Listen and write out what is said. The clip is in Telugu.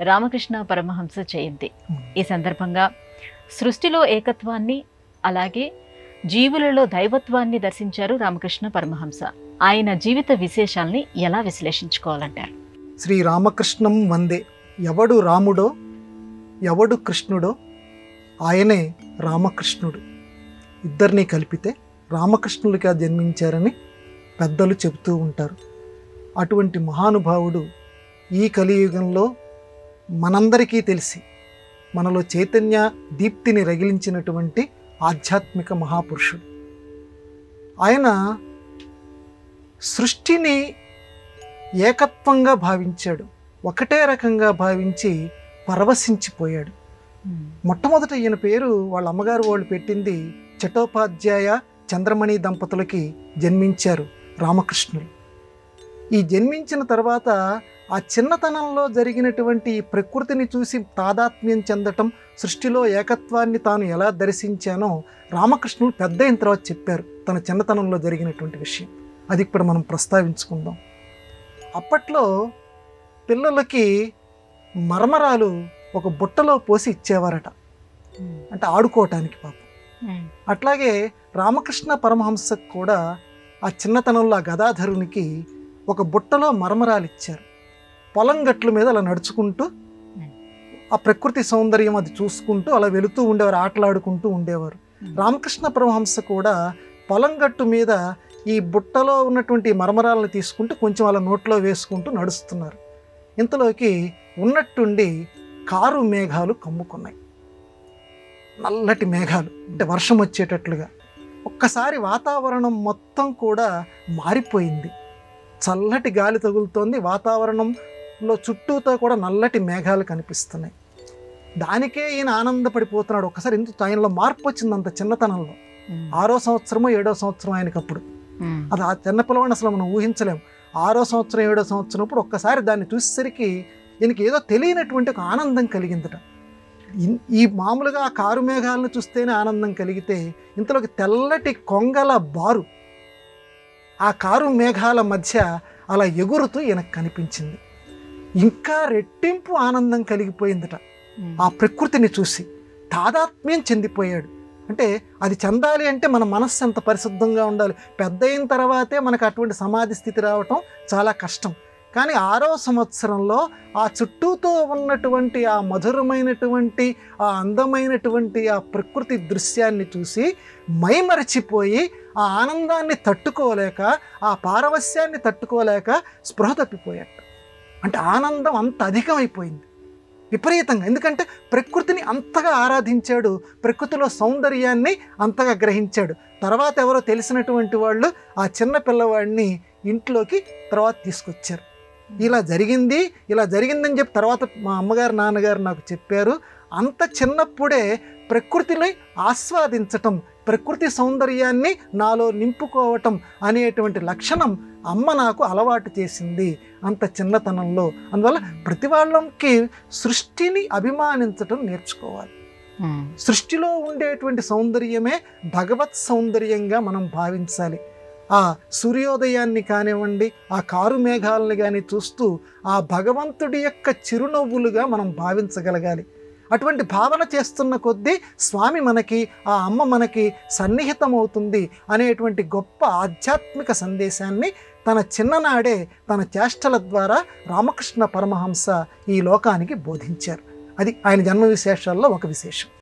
రామకృష్ణ పరమహంస జయంతి. ఈ సందర్భంగా సృష్టిలో ఏకత్వాన్ని అలాగే జీవులలో దైవత్వాన్ని దర్శించారు రామకృష్ణ పరమహంస. ఆయన జీవిత విశేషాల్ని ఎలా విశ్లేషించుకోవాలంటారు? శ్రీరామకృష్ణం వందే. ఎవడు రాముడో ఎవడు కృష్ణుడో ఆయనే రామకృష్ణుడు. ఇద్దరినీ కలిపితే రామకృష్ణులుగా జన్మించారని పెద్దలు చెబుతూ ఉంటారు. అటువంటి మహానుభావుడు ఈ కలియుగంలో మనందరికీ తెలిసి మనలో చైతన్య దీప్తిని రగిలించినటువంటి ఆధ్యాత్మిక మహాపురుషుడు. ఆయన సృష్టిని ఏకత్వంగా భావించాడు, ఒకటే రకంగా భావించి పరవశించిపోయాడు. మొట్టమొదట ఈయన పేరు వాళ్ళ అమ్మగారు వాళ్ళు పెట్టింది చటోపాధ్యాయ చంద్రమణి దంపతులకి జన్మించారు రామకృష్ణులు. ఈ జన్మించిన తర్వాత ఆ చిన్నతనంలో జరిగినటువంటి ప్రకృతిని చూసి తాదాత్మ్యం చెందటం, సృష్టిలో ఏకత్వాన్ని తాను ఎలా దర్శించానో రామకృష్ణుడు పెద్ద అయిన తర్వాత చెప్పారు తన చిన్నతనంలో జరిగినటువంటి విషయం. అది ఇప్పుడు మనం ప్రస్తావించుకుందాం. అప్పట్లో పిల్లలకి మరమరాలు ఒక బుట్టలో పోసి ఇచ్చేవారట, అంటే ఆడుకోవటానికి పాపం. అట్లాగే రామకృష్ణ పరమహంసకు కూడా ఆ చిన్నతనంలో ఆ గదాధరునికి ఒక బుట్టలో మరమరాలు ఇచ్చారు. పొలం గట్ల మీద అలా నడుచుకుంటూ ఆ ప్రకృతి సౌందర్యం అది చూసుకుంటూ అలా వెళుతూ ఉండేవారు, ఆటలాడుకుంటూ ఉండేవారు. రామకృష్ణ పరమహంస కూడా పొలం గట్టు మీద ఈ బుట్టలో ఉన్నటువంటి మరమరాలను తీసుకుంటూ కొంచెం అలా నోట్లో వేసుకుంటూ నడుస్తున్నారు. ఇంతలోకి ఉన్నట్టుండి కారు మేఘాలు కమ్ముకున్నాయి, నల్లటి మేఘాలు, అంటే వర్షం వచ్చేటట్లుగా. ఒక్కసారి వాతావరణం మొత్తం కూడా మారిపోయింది. చల్లటి గాలి తగులుతోంది, వాతావరణంలో చుట్టూతో కూడా నల్లటి మేఘాలు కనిపిస్తున్నాయి. దానికే ఈయన ఆనందపడిపోతున్నాడు. ఒక్కసారి ఎందుకు ఆయనలో మార్పు వచ్చింది అంత చిన్నతనంలో. 6వ సంవత్సరమో 7వ సంవత్సరం ఆయనకి అప్పుడు. అది ఆ చిన్నపిల్లవాడిని అసలు మనం ఊహించలేము. 6వ సంవత్సరం 7వ సంవత్సరం అప్పుడు ఒక్కసారి దాన్ని చూసేసరికి ఈయనకి ఏదో తెలియనటువంటి ఒక ఆనందం కలిగిందట. ఈ మామూలుగా ఆ కారు మేఘాలను చూస్తేనే ఆనందం కలిగితే ఇంతలోకి తెల్లటి కొంగల బారు ఆ కారు మేఘాల మధ్య అలా ఎగురుతూ ఈయనకు కనిపించింది. ఇంకా రెట్టింపు ఆనందం కలిగిపోయిందట. ఆ ప్రకృతిని చూసి తాదాత్మ్యం చెందిపోయాడు. అంటే అది చెందాలి అంటే మన మనస్సు ఎంత పరిశుద్ధంగా ఉండాలి. పెద్ద అయిన తర్వాతే మనకు అటువంటి సమాధి స్థితి రావటం చాలా కష్టం. కానీ 6వ సంవత్సరంలో ఆ చుట్టూతో ఉన్నటువంటి ఆ మధురమైనటువంటి ఆ అందమైనటువంటి ఆ ప్రకృతి దృశ్యాన్ని చూసి మైమరచిపోయి ఆ ఆనందాన్ని తట్టుకోలేక, ఆ పారవస్యాన్ని తట్టుకోలేక స్పృహ తప్పిపోయాడు. అంటే ఆనందం అంత అధికమైపోయింది విపరీతంగా. ఎందుకంటే ప్రకృతిని అంతగా ఆరాధించాడు, ప్రకృతిలో సౌందర్యాన్ని అంతగా గ్రహించాడు. తర్వాత ఎవరో తెలిసినటువంటి వాళ్ళు ఆ చిన్న పిల్లవాడిని ఇంట్లోకి తర్వాత తీసుకొచ్చారు. ఇలా జరిగిందని చెప్పి తర్వాత మా అమ్మగారు నాన్నగారు నాకు చెప్పారు. అంత చిన్నప్పుడే ప్రకృతిని ఆస్వాదించటం, ప్రకృతి సౌందర్యాన్ని నాలో నింపుకోవటం అనేటువంటి లక్షణం అమ్మ నాకు అలవాటు చేసింది అంత చిన్నతనంలో. అందువల్ల ప్రతి వాళ్ళకి సృష్టిని అభిమానించటం నేర్చుకోవాలి. సృష్టిలో ఉండేటువంటి సౌందర్యమే భగవత్ సౌందర్యంగా మనం భావించాలి. ఆ సూర్యోదయాన్ని కానివ్వండి, ఆ కారు మేఘాలని కానీ చూస్తూ ఆ భగవంతుడి యొక్క చిరునవ్వులుగా మనం భావించగలగాలి. అటువంటి భావన చేస్తున్న కొద్దీ స్వామి మనకి, ఆ అమ్మ మనకి సన్నిహితమవుతుంది అనేటువంటి గొప్ప ఆధ్యాత్మిక సందేశాన్ని తన చిన్ననాడే తన చేష్టల ద్వారా రామకృష్ణ పరమహంస ఈ లోకానికి బోధించారు. అది ఆయన జన్మ విశేషాల్లో ఒక విశేషం.